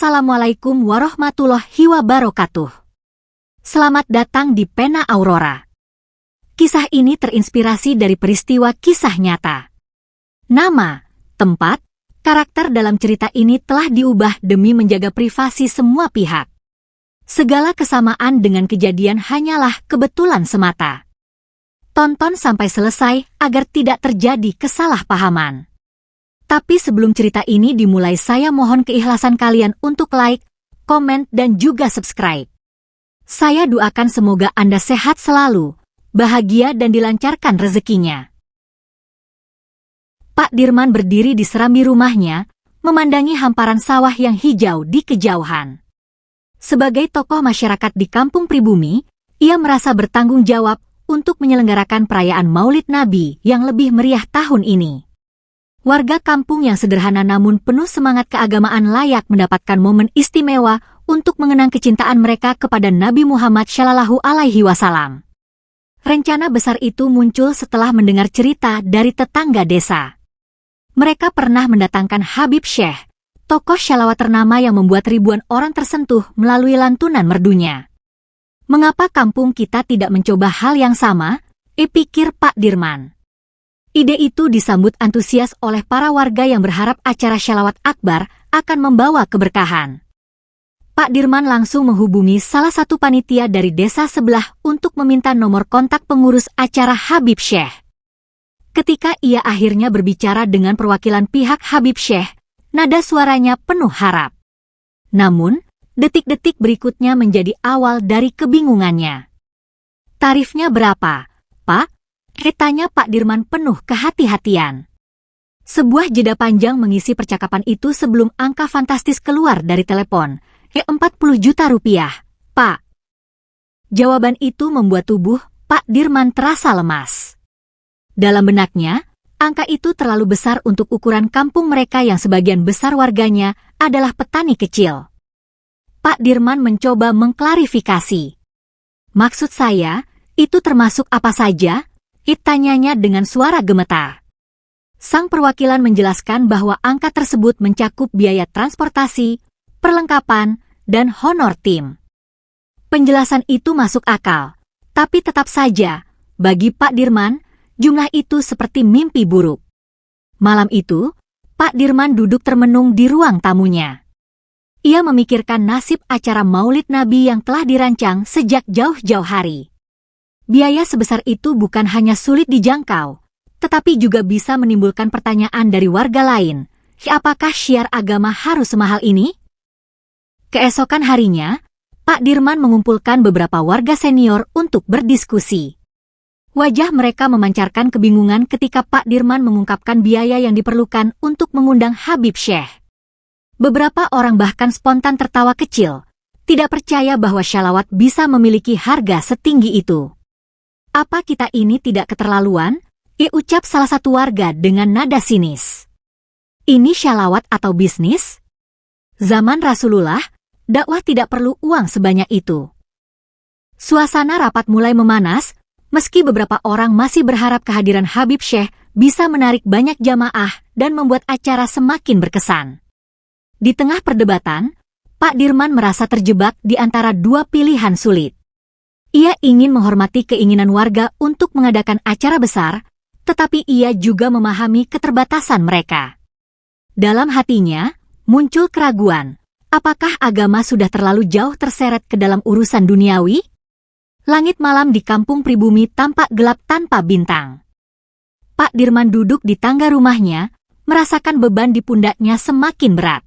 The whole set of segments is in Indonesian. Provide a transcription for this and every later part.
Assalamualaikum warahmatullahi wabarakatuh. Selamat datang di Pena Aurora. Kisah ini terinspirasi dari peristiwa kisah nyata. Nama, tempat, karakter dalam cerita ini telah diubah demi menjaga privasi semua pihak. Segala kesamaan dengan kejadian hanyalah kebetulan semata. Tonton sampai selesai agar tidak terjadi kesalahpahaman. Tapi sebelum cerita ini dimulai, saya mohon keikhlasan kalian untuk like, komen, dan juga subscribe. Saya doakan semoga Anda sehat selalu, bahagia dan dilancarkan rezekinya. Pak Dirman berdiri di serambi rumahnya, memandangi hamparan sawah yang hijau di kejauhan. Sebagai tokoh masyarakat di Kampung Pribumi, ia merasa bertanggung jawab untuk menyelenggarakan perayaan Maulid Nabi yang lebih meriah tahun ini. Warga kampung yang sederhana namun penuh semangat keagamaan layak mendapatkan momen istimewa untuk mengenang kecintaan mereka kepada Nabi Muhammad Shallallahu Alaihi Wasallam. Rencana besar itu muncul setelah mendengar cerita dari tetangga desa. Mereka pernah mendatangkan Habib Syekh, tokoh syalawat ternama yang membuat ribuan orang tersentuh melalui lantunan merdunya. Mengapa kampung kita tidak mencoba hal yang sama? Pikir Pak Dirman. Ide itu disambut antusias oleh para warga yang berharap acara syalawat akbar akan membawa keberkahan. Pak Dirman langsung menghubungi salah satu panitia dari desa sebelah untuk meminta nomor kontak pengurus acara Habib Syekh. Ketika ia akhirnya berbicara dengan perwakilan pihak Habib Syekh, nada suaranya penuh harap. Namun, detik-detik berikutnya menjadi awal dari kebingungannya. Tarifnya berapa, Pak? Tanya Pak Dirman penuh kehati-hatian. Sebuah jeda panjang mengisi percakapan itu sebelum angka fantastis keluar dari telepon. 40 juta rupiah, Pak. Jawaban itu membuat tubuh Pak Dirman terasa lemas. Dalam benaknya, angka itu terlalu besar untuk ukuran kampung mereka yang sebagian besar warganya adalah petani kecil. Pak Dirman mencoba mengklarifikasi. Maksud saya, itu termasuk apa saja? Tanyanya dengan suara gemetar. Sang perwakilan menjelaskan bahwa angka tersebut mencakup biaya transportasi, perlengkapan, dan honor tim. Penjelasan itu masuk akal, tapi tetap saja, bagi Pak Dirman, jumlah itu seperti mimpi buruk. Malam itu, Pak Dirman duduk termenung di ruang tamunya. Ia memikirkan nasib acara Maulid Nabi yang telah dirancang sejak jauh-jauh hari. Biaya sebesar itu bukan hanya sulit dijangkau, tetapi juga bisa menimbulkan pertanyaan dari warga lain. Apakah syiar agama harus semahal ini? Keesokan harinya, Pak Dirman mengumpulkan beberapa warga senior untuk berdiskusi. Wajah mereka memancarkan kebingungan ketika Pak Dirman mengungkapkan biaya yang diperlukan untuk mengundang Habib Syekh. Beberapa orang bahkan spontan tertawa kecil, tidak percaya bahwa syalawat bisa memiliki harga setinggi itu. Apa kita ini tidak keterlaluan? Ucap salah satu warga dengan nada sinis. Ini syalawat atau bisnis? Zaman Rasulullah, dakwah tidak perlu uang sebanyak itu. Suasana rapat mulai memanas, meski beberapa orang masih berharap kehadiran Habib Syekh bisa menarik banyak jamaah dan membuat acara semakin berkesan. Di tengah perdebatan, Pak Dirman merasa terjebak di antara dua pilihan sulit. Ia ingin menghormati keinginan warga untuk mengadakan acara besar, tetapi ia juga memahami keterbatasan mereka. Dalam hatinya, muncul keraguan, apakah agama sudah terlalu jauh terseret ke dalam urusan duniawi? Langit malam di Kampung Pribumi tampak gelap tanpa bintang. Pak Dirman duduk di tangga rumahnya, merasakan beban di pundaknya semakin berat.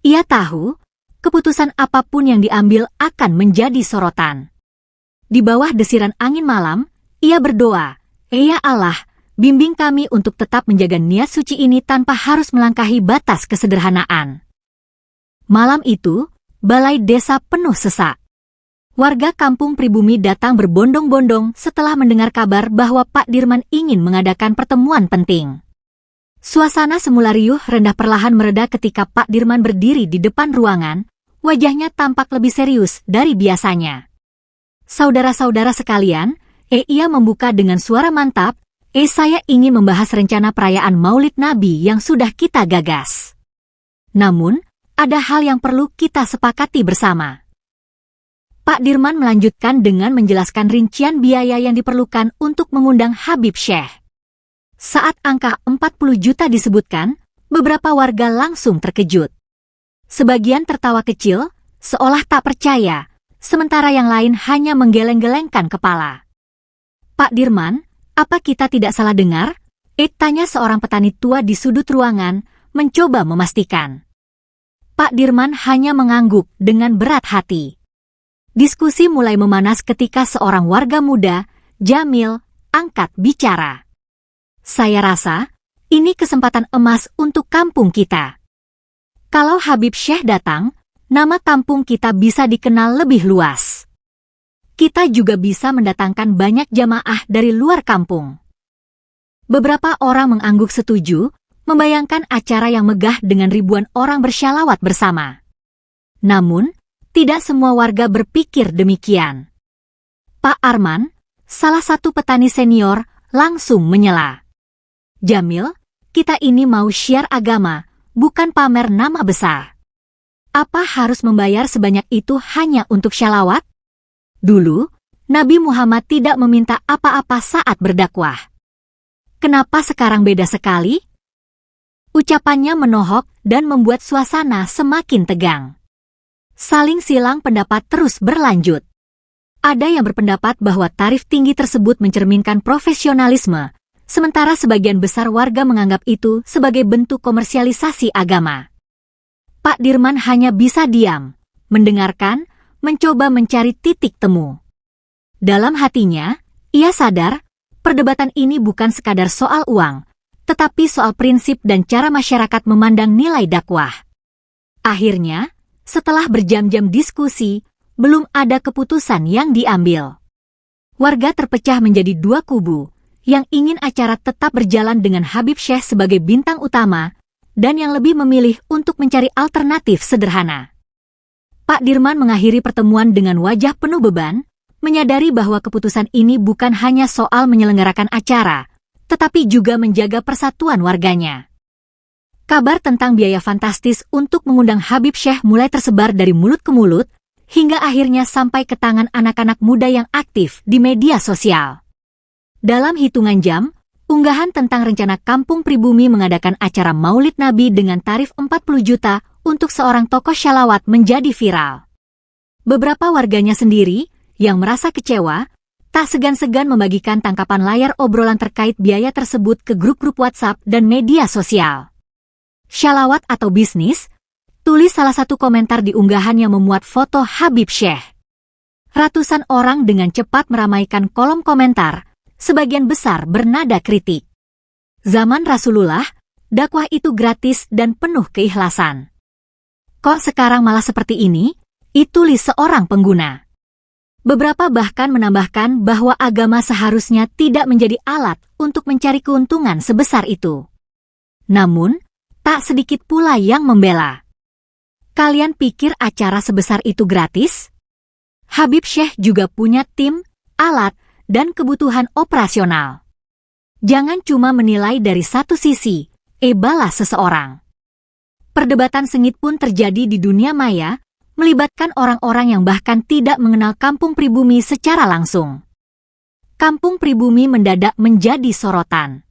Ia tahu, keputusan apapun yang diambil akan menjadi sorotan. Di bawah desiran angin malam, ia berdoa, "Ya Allah, bimbing kami untuk tetap menjaga niat suci ini tanpa harus melangkahi batas kesederhanaan." Malam itu, balai desa penuh sesak. Warga Kampung Pribumi datang berbondong-bondong setelah mendengar kabar bahwa Pak Dirman ingin mengadakan pertemuan penting. Suasana semula riuh rendah perlahan mereda ketika Pak Dirman berdiri di depan ruangan, wajahnya tampak lebih serius dari biasanya. Saudara-saudara sekalian, ia membuka dengan suara mantap, saya ingin membahas rencana perayaan Maulid Nabi yang sudah kita gagas. Namun, ada hal yang perlu kita sepakati bersama. Pak Dirman melanjutkan dengan menjelaskan rincian biaya yang diperlukan untuk mengundang Habib Syekh. Saat angka 40 juta disebutkan, beberapa warga langsung terkejut. Sebagian tertawa kecil, seolah tak percaya, sementara yang lain hanya menggeleng-gelengkan kepala. Pak Dirman, apa kita tidak salah dengar? Tanya seorang petani tua di sudut ruangan, mencoba memastikan. Pak Dirman hanya mengangguk dengan berat hati. Diskusi mulai memanas ketika seorang warga muda, Jamil, angkat bicara. Saya rasa, ini kesempatan emas untuk kampung kita. Kalau Habib Syekh datang, nama kampung kita bisa dikenal lebih luas. Kita juga bisa mendatangkan banyak jamaah dari luar kampung. Beberapa orang mengangguk setuju, membayangkan acara yang megah dengan ribuan orang bersyalawat bersama. Namun, tidak semua warga berpikir demikian. Pak Arman, salah satu petani senior, langsung menyela. Jamil, kita ini mau syiar agama, bukan pamer nama besar. Apa harus membayar sebanyak itu hanya untuk syalawat? Dulu, Nabi Muhammad tidak meminta apa-apa saat berdakwah. Kenapa sekarang beda sekali? Ucapannya menohok dan membuat suasana semakin tegang. Saling silang pendapat terus berlanjut. Ada yang berpendapat bahwa tarif tinggi tersebut mencerminkan profesionalisme, sementara sebagian besar warga menganggap itu sebagai bentuk komersialisasi agama. Pak Dirman hanya bisa diam, mendengarkan, mencoba mencari titik temu. Dalam hatinya, ia sadar, perdebatan ini bukan sekadar soal uang, tetapi soal prinsip dan cara masyarakat memandang nilai dakwah. Akhirnya, setelah berjam-jam diskusi, belum ada keputusan yang diambil. Warga terpecah menjadi dua kubu, yang ingin acara tetap berjalan dengan Habib Syekh sebagai bintang utama, dan yang lebih memilih untuk mencari alternatif sederhana. Pak Dirman mengakhiri pertemuan dengan wajah penuh beban, menyadari bahwa keputusan ini bukan hanya soal menyelenggarakan acara, tetapi juga menjaga persatuan warganya. Kabar tentang biaya fantastis untuk mengundang Habib Syekh mulai tersebar dari mulut ke mulut, hingga akhirnya sampai ke tangan anak-anak muda yang aktif di media sosial. Dalam hitungan jam, unggahan tentang rencana Kampung Pribumi mengadakan acara Maulid Nabi dengan tarif 40 juta untuk seorang tokoh syalawat menjadi viral. Beberapa warganya sendiri, yang merasa kecewa, tak segan-segan membagikan tangkapan layar obrolan terkait biaya tersebut ke grup-grup WhatsApp dan media sosial. Syalawat atau bisnis? Tulis salah satu komentar di unggahan yang memuat foto Habib Syekh. Ratusan orang dengan cepat meramaikan kolom komentar, sebagian besar bernada kritik. Zaman Rasulullah, dakwah itu gratis dan penuh keikhlasan. Kok sekarang malah seperti ini? Tulis seorang pengguna. Beberapa bahkan menambahkan bahwa agama seharusnya tidak menjadi alat untuk mencari keuntungan sebesar itu. Namun, tak sedikit pula yang membela. Kalian pikir acara sebesar itu gratis? Habib Syekh juga punya tim, alat, dan kebutuhan operasional. Jangan cuma menilai dari satu sisi, balas seseorang. Perdebatan sengit pun terjadi di dunia maya, melibatkan orang-orang yang bahkan tidak mengenal Kampung Pribumi secara langsung. Kampung Pribumi mendadak menjadi sorotan.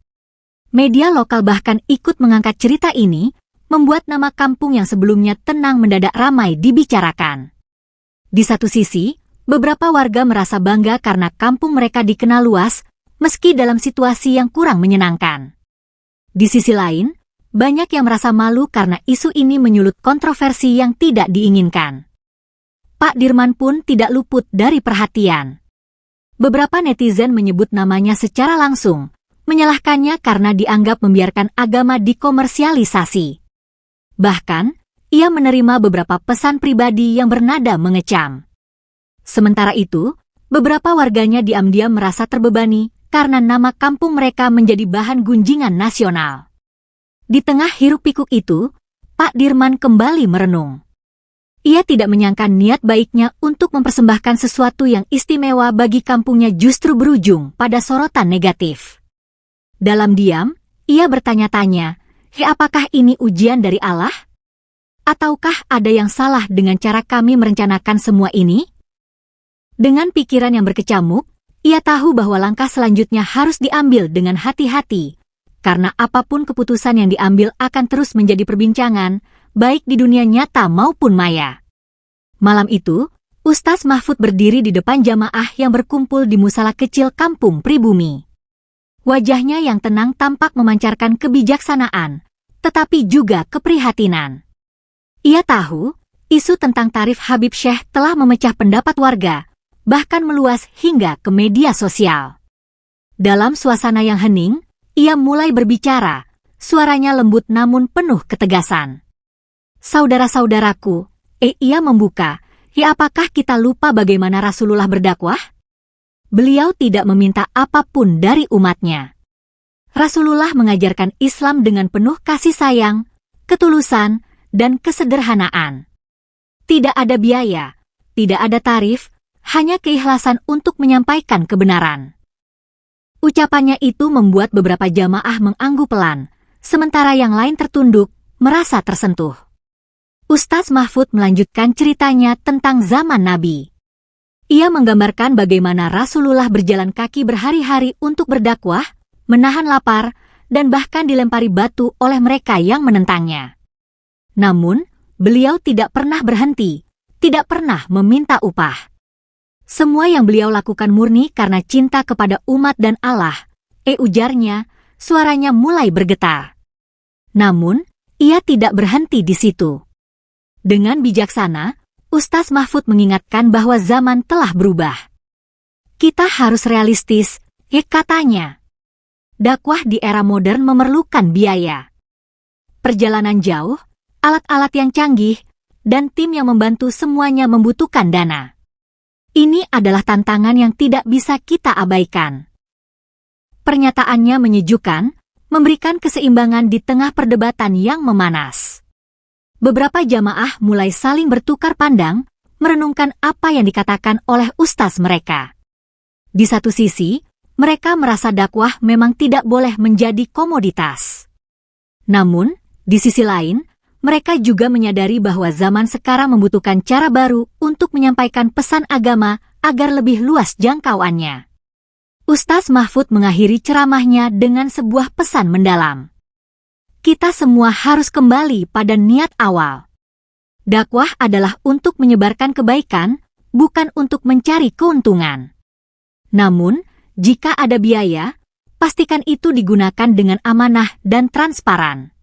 Media lokal bahkan ikut mengangkat cerita ini, membuat nama kampung yang sebelumnya tenang mendadak ramai dibicarakan. Di satu sisi, beberapa warga merasa bangga karena kampung mereka dikenal luas, meski dalam situasi yang kurang menyenangkan. Di sisi lain, banyak yang merasa malu karena isu ini menyulut kontroversi yang tidak diinginkan. Pak Dirman pun tidak luput dari perhatian. Beberapa netizen menyebut namanya secara langsung, menyalahkannya karena dianggap membiarkan agama dikomersialisasi. Bahkan, ia menerima beberapa pesan pribadi yang bernada mengecam. Sementara itu, beberapa warganya diam-diam merasa terbebani karena nama kampung mereka menjadi bahan gunjingan nasional. Di tengah hiruk-pikuk itu, Pak Dirman kembali merenung. Ia tidak menyangka niat baiknya untuk mempersembahkan sesuatu yang istimewa bagi kampungnya justru berujung pada sorotan negatif. Dalam diam, ia bertanya-tanya, apakah ini ujian dari Allah? Ataukah ada yang salah dengan cara kami merencanakan semua ini? Dengan pikiran yang berkecamuk, ia tahu bahwa langkah selanjutnya harus diambil dengan hati-hati, karena apapun keputusan yang diambil akan terus menjadi perbincangan, baik di dunia nyata maupun maya. Malam itu, Ustaz Mahfud berdiri di depan jamaah yang berkumpul di musala kecil kampung pribumi. Wajahnya yang tenang tampak memancarkan kebijaksanaan, tetapi juga keprihatinan. Ia tahu, isu tentang tarif Habib Syekh telah memecah pendapat warga, bahkan meluas hingga ke media sosial. Dalam suasana yang hening, ia mulai berbicara, suaranya lembut namun penuh ketegasan. Saudara-saudaraku, ia membuka, apakah kita lupa bagaimana Rasulullah berdakwah? Beliau tidak meminta apapun dari umatnya. Rasulullah mengajarkan Islam dengan penuh kasih sayang, ketulusan, dan kesederhanaan. Tidak ada biaya, tidak ada tarif, hanya keikhlasan untuk menyampaikan kebenaran. Ucapannya itu membuat beberapa jamaah mengangguk pelan, sementara yang lain tertunduk, merasa tersentuh. Ustaz Mahfud melanjutkan ceritanya tentang zaman Nabi. Ia menggambarkan bagaimana Rasulullah berjalan kaki berhari-hari untuk berdakwah, menahan lapar, dan bahkan dilempari batu oleh mereka yang menentangnya. Namun, beliau tidak pernah berhenti, tidak pernah meminta upah. Semua yang beliau lakukan murni karena cinta kepada umat dan Allah, ujarnya, suaranya mulai bergetar. Namun, ia tidak berhenti di situ. Dengan bijaksana, Ustaz Mahfud mengingatkan bahwa zaman telah berubah. Kita harus realistis, katanya. Dakwah di era modern memerlukan biaya. Perjalanan jauh, alat-alat yang canggih, dan tim yang membantu semuanya membutuhkan dana. Ini adalah tantangan yang tidak bisa kita abaikan. Pernyataannya menyejukkan, memberikan keseimbangan di tengah perdebatan yang memanas. Beberapa jamaah mulai saling bertukar pandang, merenungkan apa yang dikatakan oleh ustaz mereka. Di satu sisi, mereka merasa dakwah memang tidak boleh menjadi komoditas. Namun, di sisi lain, mereka juga menyadari bahwa zaman sekarang membutuhkan cara baru untuk menyampaikan pesan agama agar lebih luas jangkauannya. Ustaz Mahfud mengakhiri ceramahnya dengan sebuah pesan mendalam. Kita semua harus kembali pada niat awal. Dakwah adalah untuk menyebarkan kebaikan, bukan untuk mencari keuntungan. Namun, jika ada biaya, pastikan itu digunakan dengan amanah dan transparan.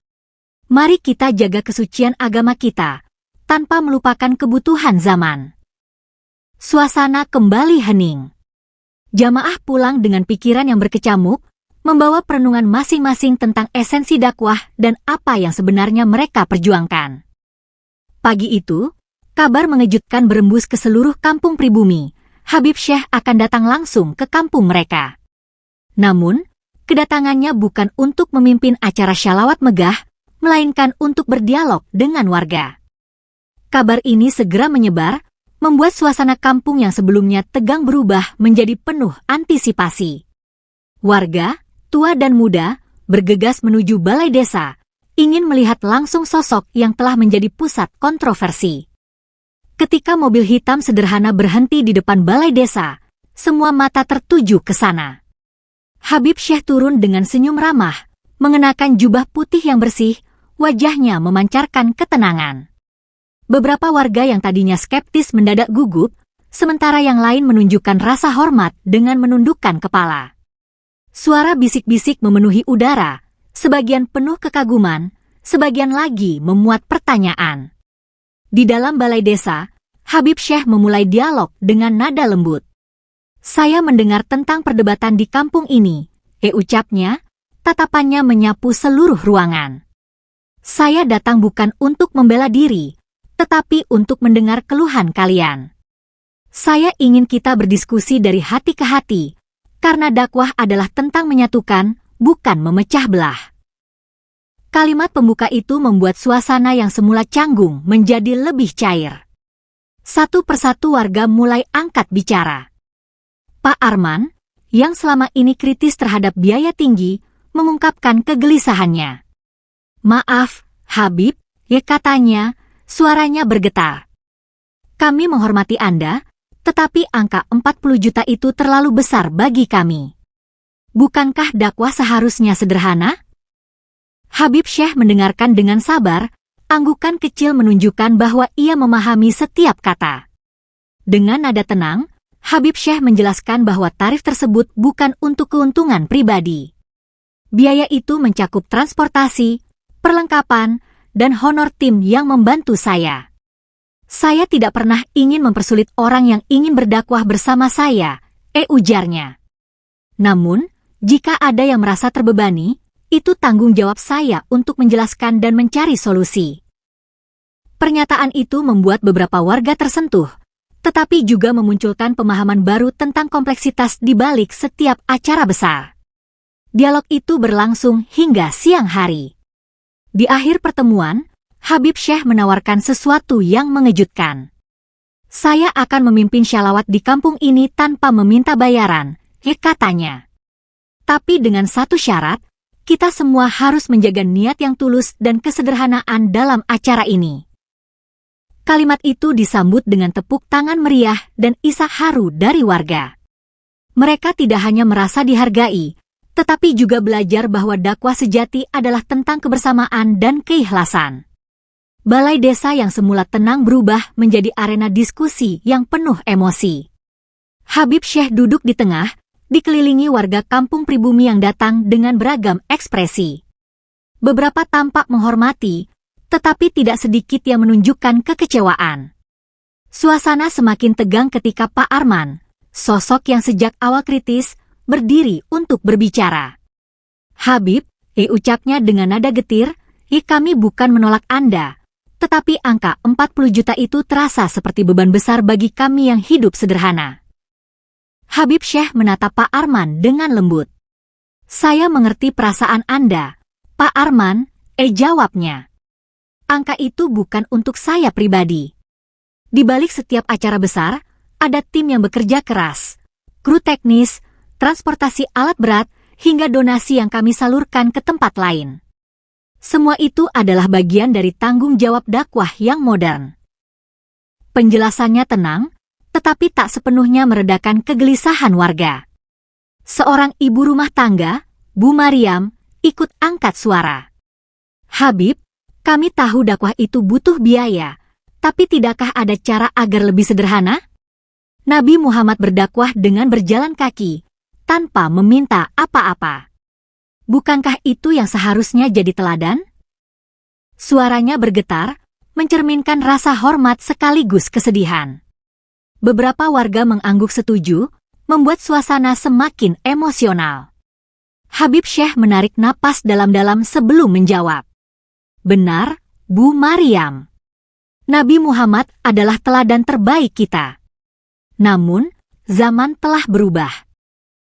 Mari kita jaga kesucian agama kita, tanpa melupakan kebutuhan zaman. Suasana kembali hening. Jamaah pulang dengan pikiran yang berkecamuk, membawa perenungan masing-masing tentang esensi dakwah dan apa yang sebenarnya mereka perjuangkan. Pagi itu, kabar mengejutkan berembus ke seluruh kampung pribumi. Habib Syekh akan datang langsung ke kampung mereka. Namun, kedatangannya bukan untuk memimpin acara syalawat megah, melainkan untuk berdialog dengan warga. Kabar ini segera menyebar, membuat suasana kampung yang sebelumnya tegang berubah menjadi penuh antisipasi. Warga, tua dan muda, bergegas menuju balai desa, ingin melihat langsung sosok yang telah menjadi pusat kontroversi. Ketika mobil hitam sederhana berhenti di depan balai desa, semua mata tertuju ke sana. Habib Syekh turun dengan senyum ramah, mengenakan jubah putih yang bersih, wajahnya memancarkan ketenangan. Beberapa warga yang tadinya skeptis mendadak gugup, sementara yang lain menunjukkan rasa hormat dengan menundukkan kepala. Suara bisik-bisik memenuhi udara, sebagian penuh kekaguman, sebagian lagi memuat pertanyaan. Di dalam balai desa, Habib Syekh memulai dialog dengan nada lembut. Saya mendengar tentang perdebatan di kampung ini, ucapnya, tatapannya menyapu seluruh ruangan. Saya datang bukan untuk membela diri, tetapi untuk mendengar keluhan kalian. Saya ingin kita berdiskusi dari hati ke hati, karena dakwah adalah tentang menyatukan, bukan memecah belah. Kalimat pembuka itu membuat suasana yang semula canggung menjadi lebih cair. Satu persatu warga mulai angkat bicara. Pak Arman, yang selama ini kritis terhadap biaya tinggi, mengungkapkan kegelisahannya. Maaf, Habib, katanya, Suaranya bergetar. Kami menghormati Anda, tetapi angka 40 juta itu terlalu besar bagi kami. Bukankah dakwah seharusnya sederhana? Habib Syekh mendengarkan dengan sabar, anggukan kecil menunjukkan bahwa ia memahami setiap kata. Dengan nada tenang, Habib Syekh menjelaskan bahwa tarif tersebut bukan untuk keuntungan pribadi. Biaya itu mencakup transportasi, perlengkapan, dan honor tim yang membantu saya. Saya tidak pernah ingin mempersulit orang yang ingin berdakwah bersama saya, ujarnya. Namun, jika ada yang merasa terbebani, itu tanggung jawab saya untuk menjelaskan dan mencari solusi. Pernyataan itu membuat beberapa warga tersentuh, tetapi juga memunculkan pemahaman baru tentang kompleksitas di balik setiap acara besar. Dialog itu berlangsung hingga siang hari. Di akhir pertemuan, Habib Syekh menawarkan sesuatu yang mengejutkan. Saya akan memimpin syalawat di kampung ini tanpa meminta bayaran, katanya. Tapi dengan satu syarat, kita semua harus menjaga niat yang tulus dan kesederhanaan dalam acara ini. Kalimat itu disambut dengan tepuk tangan meriah dan isak haru dari warga. Mereka tidak hanya merasa dihargai, tetapi juga belajar bahwa dakwah sejati adalah tentang kebersamaan dan keikhlasan. Balai desa yang semula tenang berubah menjadi arena diskusi yang penuh emosi. Habib Syekh duduk di tengah, dikelilingi warga kampung pribumi yang datang dengan beragam ekspresi. Beberapa tampak menghormati, tetapi tidak sedikit yang menunjukkan kekecewaan. Suasana semakin tegang ketika Pak Arman, sosok yang sejak awal kritis, berdiri untuk berbicara. Habib, ucapnya dengan nada getir, kami bukan menolak Anda, tetapi angka 40 juta itu terasa seperti beban besar bagi kami yang hidup sederhana. Habib Syekh menatap Pak Arman dengan lembut. Saya mengerti perasaan Anda, Pak Arman, jawabnya. Angka itu bukan untuk saya pribadi. Di balik setiap acara besar, ada tim yang bekerja keras, kru teknis, transportasi alat berat, hingga donasi yang kami salurkan ke tempat lain. Semua itu adalah bagian dari tanggung jawab dakwah yang modern. Penjelasannya tenang, tetapi tak sepenuhnya meredakan kegelisahan warga. Seorang ibu rumah tangga, Bu Mariam, ikut angkat suara. Habib, kami tahu dakwah itu butuh biaya, tapi tidakkah ada cara agar lebih sederhana? Nabi Muhammad berdakwah dengan berjalan kaki, tanpa meminta apa-apa. Bukankah itu yang seharusnya jadi teladan? Suaranya bergetar, mencerminkan rasa hormat sekaligus kesedihan. Beberapa warga mengangguk setuju, membuat suasana semakin emosional. Habib Syekh menarik napas dalam-dalam sebelum menjawab. Benar, Bu Mariam. Nabi Muhammad adalah teladan terbaik kita. Namun, zaman telah berubah.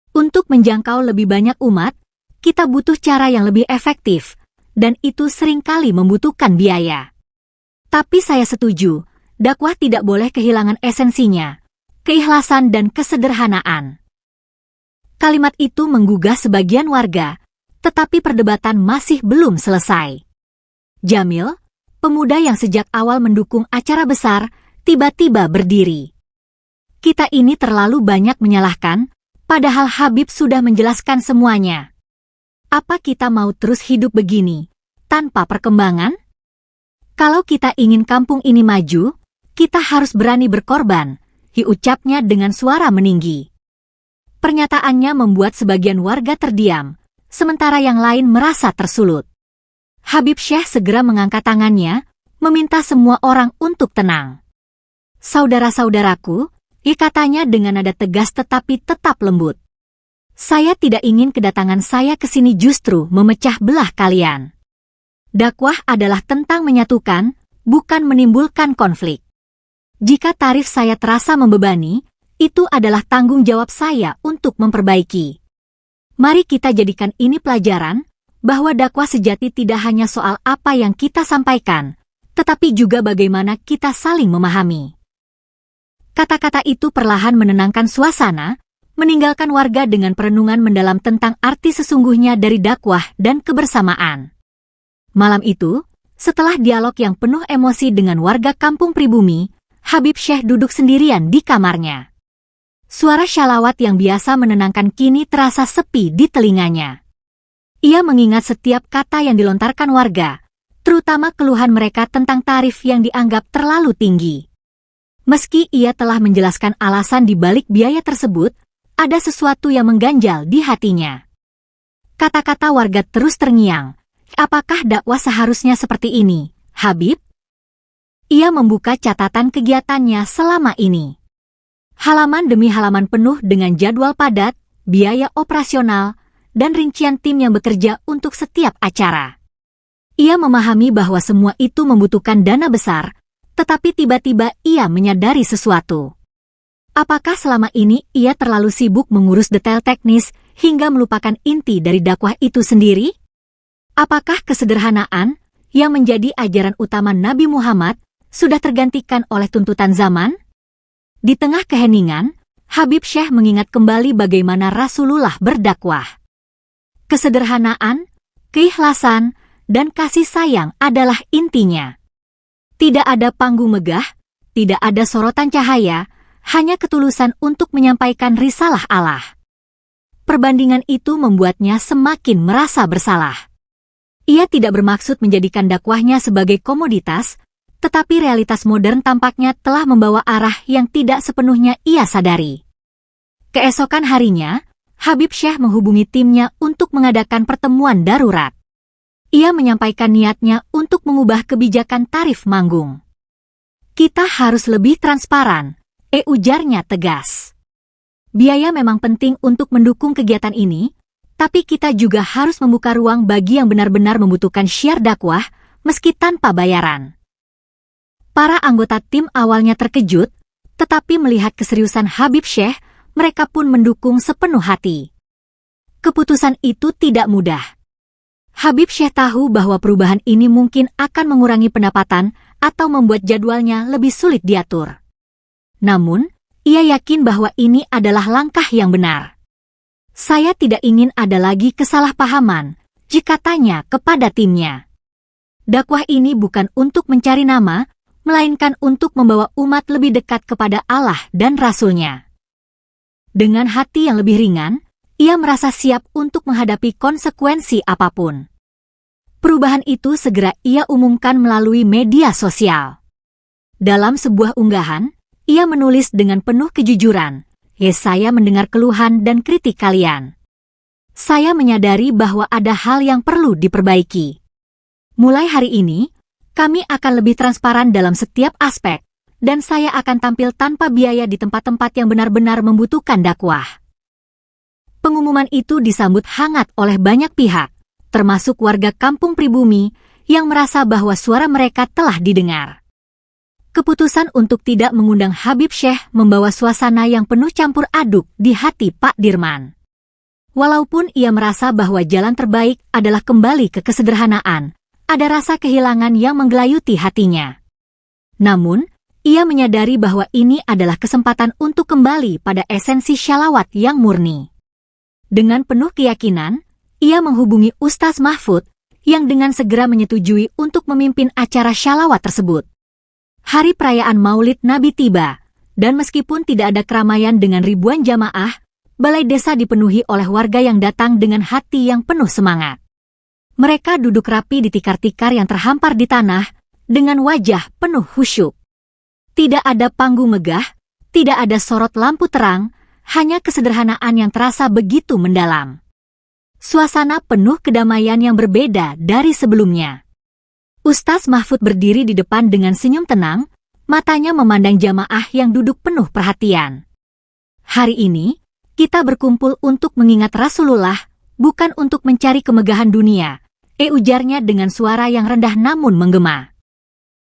Untuk menjangkau lebih banyak umat, kita butuh cara yang lebih efektif, dan itu seringkali membutuhkan biaya. Tapi saya setuju, dakwah tidak boleh kehilangan esensinya, keikhlasan dan kesederhanaan. Kalimat itu menggugah sebagian warga, tetapi perdebatan masih belum selesai. Jamil, pemuda yang sejak awal mendukung acara besar, tiba-tiba berdiri. Kita ini terlalu banyak menyalahkan, padahal Habib sudah menjelaskan semuanya. Apa kita mau terus hidup begini, tanpa perkembangan? Kalau kita ingin kampung ini maju, kita harus berani berkorban, ucapnya dengan suara meninggi. Pernyataannya membuat sebagian warga terdiam, sementara yang lain merasa tersulut. Habib Syekh segera mengangkat tangannya, meminta semua orang untuk tenang. Saudara-saudaraku, katanya dengan nada tegas tetapi tetap lembut. Saya tidak ingin kedatangan saya ke sini justru memecah belah kalian. Dakwah adalah tentang menyatukan, bukan menimbulkan konflik. Jika tarif saya terasa membebani, itu adalah tanggung jawab saya untuk memperbaiki. Mari kita jadikan ini pelajaran, bahwa dakwah sejati tidak hanya soal apa yang kita sampaikan, tetapi juga bagaimana kita saling memahami. Kata-kata itu perlahan menenangkan suasana, meninggalkan warga dengan perenungan mendalam tentang arti sesungguhnya dari dakwah dan kebersamaan. Malam itu, Setelah dialog yang penuh emosi dengan warga kampung pribumi, Habib Syekh duduk sendirian di kamarnya. Suara syalawat yang biasa menenangkan kini terasa sepi di telinganya. Ia mengingat setiap kata yang dilontarkan warga, terutama keluhan mereka tentang tarif yang dianggap terlalu tinggi. Meski ia telah menjelaskan alasan di balik biaya tersebut, ada sesuatu yang mengganjal di hatinya. Kata-kata warga terus terngiang. Apakah dakwah seharusnya seperti ini, Habib? Ia membuka catatan kegiatannya selama ini. Halaman demi halaman penuh dengan jadwal padat, biaya operasional, dan rincian tim yang bekerja untuk setiap acara. Ia memahami bahwa semua itu membutuhkan dana besar, tetapi tiba-tiba ia menyadari sesuatu. Apakah selama ini ia terlalu sibuk mengurus detail teknis hingga melupakan inti dari dakwah itu sendiri? Apakah kesederhanaan yang menjadi ajaran utama Nabi Muhammad sudah tergantikan oleh tuntutan zaman? Di tengah keheningan, Habib Syekh mengingat kembali bagaimana Rasulullah berdakwah. Kesederhanaan, keikhlasan, dan kasih sayang adalah intinya. Tidak ada panggung megah, tidak ada sorotan cahaya, hanya ketulusan untuk menyampaikan risalah Allah. Perbandingan itu membuatnya semakin merasa bersalah. Ia tidak bermaksud menjadikan dakwahnya sebagai komoditas, tetapi realitas modern tampaknya telah membawa arah yang tidak sepenuhnya ia sadari. Keesokan harinya, Habib Syekh menghubungi timnya untuk mengadakan pertemuan darurat. Ia menyampaikan niatnya untuk mengubah kebijakan tarif manggung. Kita harus lebih transparan, ujarnya tegas. Biaya memang penting untuk mendukung kegiatan ini, tapi kita juga harus membuka ruang bagi yang benar-benar membutuhkan syiar dakwah, meski tanpa bayaran. Para anggota tim awalnya terkejut, tetapi melihat keseriusan Habib Syekh, mereka pun mendukung sepenuh hati. Keputusan itu tidak mudah. Habib Syekh tahu bahwa perubahan ini mungkin akan mengurangi pendapatan atau membuat jadwalnya lebih sulit diatur. Namun, ia yakin bahwa ini adalah langkah yang benar. Saya tidak ingin ada lagi kesalahpahaman, jika tanya kepada timnya. Dakwah ini bukan untuk mencari nama, melainkan untuk membawa umat lebih dekat kepada Allah dan Rasul-Nya. Dengan hati yang lebih ringan, ia merasa siap untuk menghadapi konsekuensi apapun. Perubahan itu segera ia umumkan melalui media sosial. Dalam sebuah unggahan, ia menulis dengan penuh kejujuran, saya mendengar keluhan dan kritik kalian. Saya menyadari bahwa ada hal yang perlu diperbaiki. Mulai hari ini, kami akan lebih transparan dalam setiap aspek, dan saya akan tampil tanpa biaya di tempat-tempat yang benar-benar membutuhkan dakwah. Pengumuman itu disambut hangat oleh banyak pihak, termasuk warga kampung pribumi yang merasa bahwa suara mereka telah didengar. Keputusan untuk tidak mengundang Habib Syekh membawa suasana yang penuh campur aduk di hati Pak Dirman. Walaupun ia merasa bahwa jalan terbaik adalah kembali ke kesederhanaan, ada rasa kehilangan yang menggelayuti hatinya. Namun, ia menyadari bahwa ini adalah kesempatan untuk kembali pada esensi syalawat yang murni. Dengan penuh keyakinan, ia menghubungi Ustaz Mahfud, yang dengan segera menyetujui untuk memimpin acara syalawat tersebut. Hari perayaan Maulid Nabi tiba, dan meskipun tidak ada keramaian dengan ribuan jamaah, balai desa dipenuhi oleh warga yang datang dengan hati yang penuh semangat. Mereka duduk rapi di tikar-tikar yang terhampar di tanah, dengan wajah penuh khusyuk. Tidak ada panggung megah, tidak ada sorot lampu terang, hanya kesederhanaan yang terasa begitu mendalam. Suasana penuh kedamaian yang berbeda dari sebelumnya. Ustaz Mahfud berdiri di depan dengan senyum tenang, matanya memandang jamaah yang duduk penuh perhatian. Hari ini, kita berkumpul untuk mengingat Rasulullah, bukan untuk mencari kemegahan dunia, ujarnya dengan suara yang rendah namun menggema.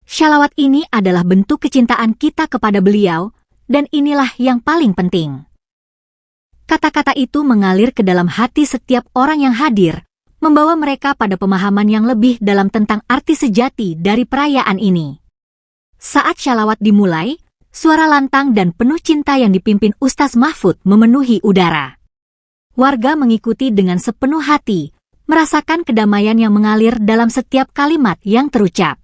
Syalawat ini adalah bentuk kecintaan kita kepada beliau, dan inilah yang paling penting. Kata-kata itu mengalir ke dalam hati setiap orang yang hadir, membawa mereka pada pemahaman yang lebih dalam tentang arti sejati dari perayaan ini. Saat syalawat dimulai, suara lantang dan penuh cinta yang dipimpin Ustaz Mahfud memenuhi udara. Warga mengikuti dengan sepenuh hati, merasakan kedamaian yang mengalir dalam setiap kalimat yang terucap.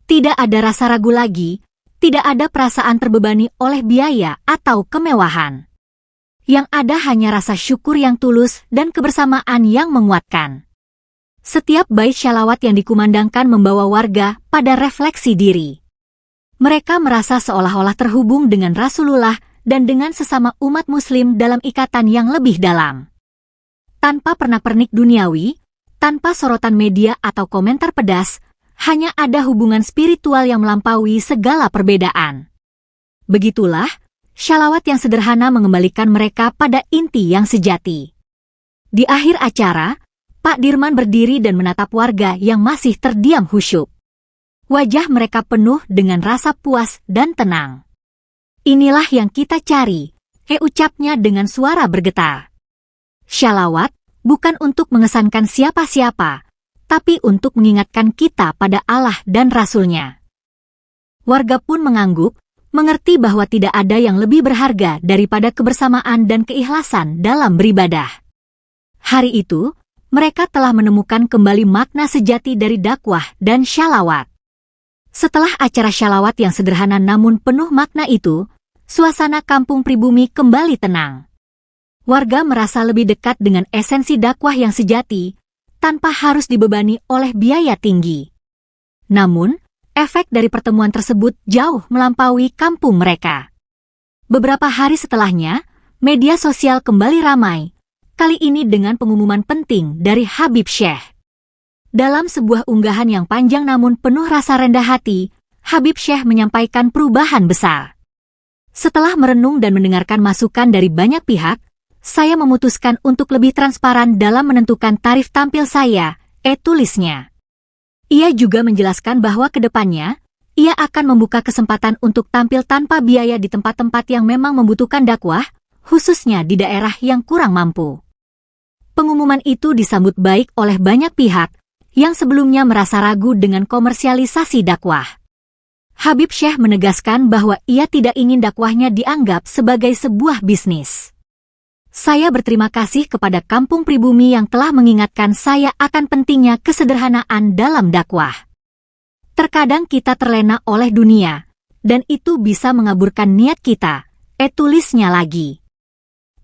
Tidak ada rasa ragu lagi, tidak ada perasaan terbebani oleh biaya atau kemewahan. Yang ada hanya rasa syukur yang tulus dan kebersamaan yang menguatkan. Setiap bait syalawat yang dikumandangkan membawa warga pada refleksi diri. Mereka merasa seolah-olah terhubung dengan Rasulullah dan dengan sesama umat muslim dalam ikatan yang lebih dalam. Tanpa pernak-pernik duniawi, tanpa sorotan media atau komentar pedas, hanya ada hubungan spiritual yang melampaui segala perbedaan. Begitulah, syalawat yang sederhana mengembalikan mereka pada inti yang sejati. Di akhir acara, Pak Dirman berdiri dan menatap warga yang masih terdiam khusyuk. Wajah mereka penuh dengan rasa puas dan tenang. Inilah yang kita cari, ucapnya dengan suara bergetar. Syalawat bukan untuk mengesankan siapa-siapa, tapi untuk mengingatkan kita pada Allah dan Rasul-Nya. Warga pun mengangguk, mengerti bahwa tidak ada yang lebih berharga daripada kebersamaan dan keikhlasan dalam beribadah. Hari itu, mereka telah menemukan kembali makna sejati dari dakwah dan syalawat. Setelah acara syalawat yang sederhana namun penuh makna itu, suasana kampung pribumi kembali tenang. Warga merasa lebih dekat dengan esensi dakwah yang sejati, tanpa harus dibebani oleh biaya tinggi. Namun, efek dari pertemuan tersebut jauh melampaui kampung mereka. Beberapa hari setelahnya, media sosial kembali ramai, kali ini dengan pengumuman penting dari Habib Syekh. Dalam sebuah unggahan yang panjang namun penuh rasa rendah hati, Habib Syekh menyampaikan perubahan besar. Setelah merenung dan mendengarkan masukan dari banyak pihak, saya memutuskan untuk lebih transparan dalam menentukan tarif tampil saya, tulisnya. Ia juga menjelaskan bahwa ke depannya, ia akan membuka kesempatan untuk tampil tanpa biaya di tempat-tempat yang memang membutuhkan dakwah, khususnya di daerah yang kurang mampu. Pengumuman itu disambut baik oleh banyak pihak, yang sebelumnya merasa ragu dengan komersialisasi dakwah. Habib Syekh menegaskan bahwa ia tidak ingin dakwahnya dianggap sebagai sebuah bisnis. Saya berterima kasih kepada kampung pribumi yang telah mengingatkan saya akan pentingnya kesederhanaan dalam dakwah. Terkadang kita terlena oleh dunia, dan itu bisa mengaburkan niat kita, tulisnya lagi.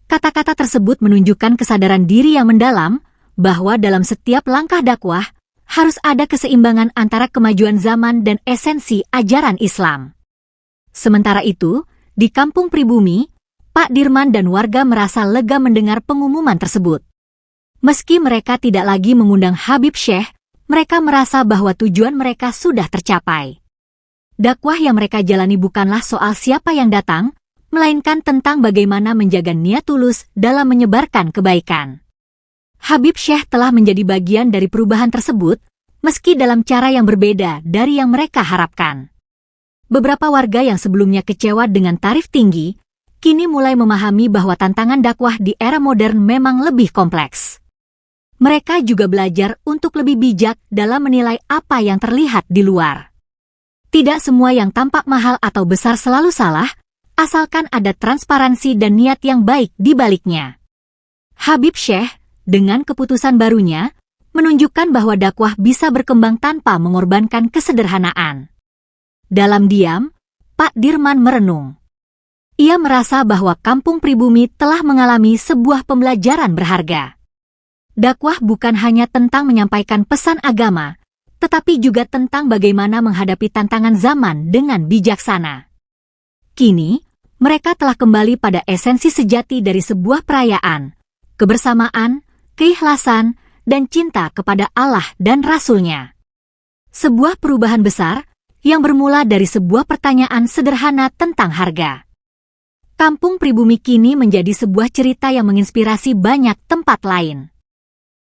Kata-kata tersebut menunjukkan kesadaran diri yang mendalam, bahwa dalam setiap langkah dakwah, harus ada keseimbangan antara kemajuan zaman dan esensi ajaran Islam. Sementara itu, di kampung pribumi, Pak Dirman dan warga merasa lega mendengar pengumuman tersebut. Meski mereka tidak lagi mengundang Habib Syekh, mereka merasa bahwa tujuan mereka sudah tercapai. Dakwah yang mereka jalani bukanlah soal siapa yang datang, melainkan tentang bagaimana menjaga niat tulus dalam menyebarkan kebaikan. Habib Syekh telah menjadi bagian dari perubahan tersebut, meski dalam cara yang berbeda dari yang mereka harapkan. Beberapa warga yang sebelumnya kecewa dengan tarif tinggi, kini mulai memahami bahwa tantangan dakwah di era modern memang lebih kompleks. Mereka juga belajar untuk lebih bijak dalam menilai apa yang terlihat di luar. Tidak semua yang tampak mahal atau besar selalu salah, asalkan ada transparansi dan niat yang baik di baliknya. Habib Syekh, dengan keputusan barunya, menunjukkan bahwa dakwah bisa berkembang tanpa mengorbankan kesederhanaan. Dalam diam, Pak Dirman merenung. Ia merasa bahwa kampung pribumi telah mengalami sebuah pembelajaran berharga. Dakwah bukan hanya tentang menyampaikan pesan agama, tetapi juga tentang bagaimana menghadapi tantangan zaman dengan bijaksana. Kini, mereka telah kembali pada esensi sejati dari sebuah perayaan, kebersamaan, keikhlasan, dan cinta kepada Allah dan Rasul-Nya. Sebuah perubahan besar yang bermula dari sebuah pertanyaan sederhana tentang harga. Kampung pribumi kini menjadi sebuah cerita yang menginspirasi banyak tempat lain.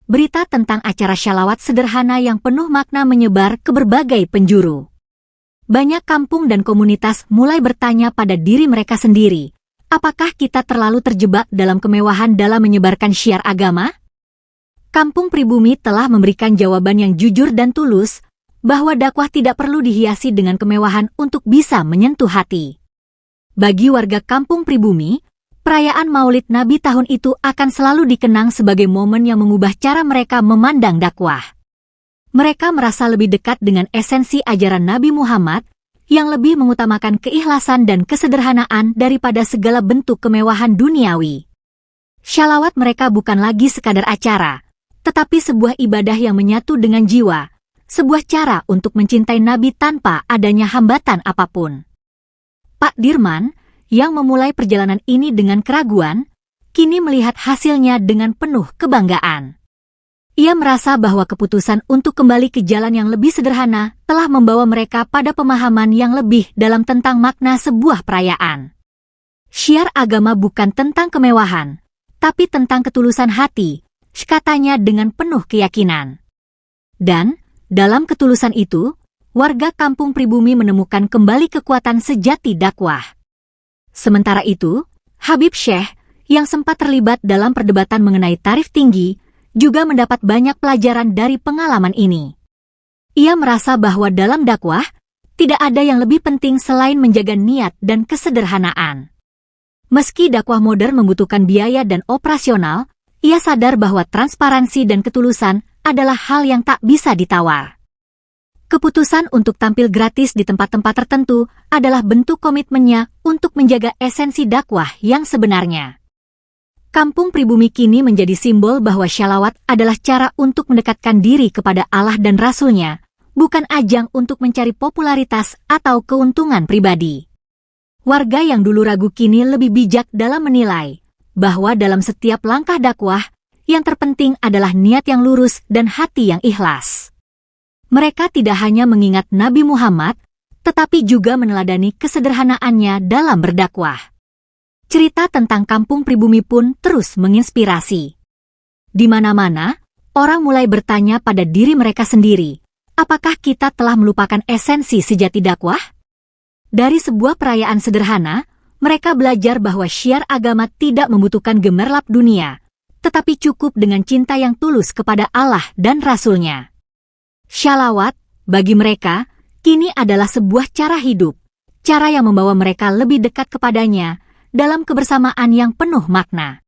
Berita tentang acara syalawat sederhana yang penuh makna menyebar ke berbagai penjuru. Banyak kampung dan komunitas mulai bertanya pada diri mereka sendiri, apakah kita terlalu terjebak dalam kemewahan dalam menyebarkan syiar agama? Kampung pribumi telah memberikan jawaban yang jujur dan tulus, bahwa dakwah tidak perlu dihiasi dengan kemewahan untuk bisa menyentuh hati. Bagi warga kampung pribumi, Perayaan Maulid Nabi tahun itu akan selalu dikenang sebagai momen yang mengubah cara mereka memandang dakwah. Mereka merasa lebih dekat dengan esensi ajaran Nabi Muhammad, yang lebih mengutamakan keikhlasan dan kesederhanaan daripada segala bentuk kemewahan duniawi. Shalawat mereka bukan lagi sekadar acara, tetapi sebuah ibadah yang menyatu dengan jiwa, sebuah cara untuk mencintai Nabi tanpa adanya hambatan apapun. Pak Dirman, yang memulai perjalanan ini dengan keraguan, kini melihat hasilnya dengan penuh kebanggaan. Ia merasa bahwa keputusan untuk kembali ke jalan yang lebih sederhana telah membawa mereka pada pemahaman yang lebih dalam tentang makna sebuah perayaan. Syiar agama bukan tentang kemewahan, tapi tentang ketulusan hati, katanya dengan penuh keyakinan. Dan, dalam ketulusan itu, warga kampung pribumi menemukan kembali kekuatan sejati dakwah. Sementara itu, Habib Syekh, yang sempat terlibat dalam perdebatan mengenai tarif tinggi, juga mendapat banyak pelajaran dari pengalaman ini. Ia merasa bahwa dalam dakwah, tidak ada yang lebih penting selain menjaga niat dan kesederhanaan. Meski dakwah modern membutuhkan biaya dan operasional, ia sadar bahwa transparansi dan ketulusan adalah hal yang tak bisa ditawar. Keputusan untuk tampil gratis di tempat-tempat tertentu adalah bentuk komitmennya untuk menjaga esensi dakwah yang sebenarnya. Kampung pribumi kini menjadi simbol bahwa shalawat adalah cara untuk mendekatkan diri kepada Allah dan Rasul-Nya, bukan ajang untuk mencari popularitas atau keuntungan pribadi. Warga yang dulu ragu kini lebih bijak dalam menilai bahwa dalam setiap langkah dakwah, yang terpenting adalah niat yang lurus dan hati yang ikhlas. Mereka tidak hanya mengingat Nabi Muhammad, tetapi juga meneladani kesederhanaannya dalam berdakwah. Cerita tentang kampung pribumi pun terus menginspirasi. Di mana-mana, orang mulai bertanya pada diri mereka sendiri, apakah kita telah melupakan esensi sejati dakwah? Dari sebuah perayaan sederhana, mereka belajar bahwa syiar agama tidak membutuhkan gemerlap dunia, tetapi cukup dengan cinta yang tulus kepada Allah dan Rasul-Nya. Shalawat, bagi mereka, kini adalah sebuah cara hidup, cara yang membawa mereka lebih dekat kepadanya dalam kebersamaan yang penuh makna.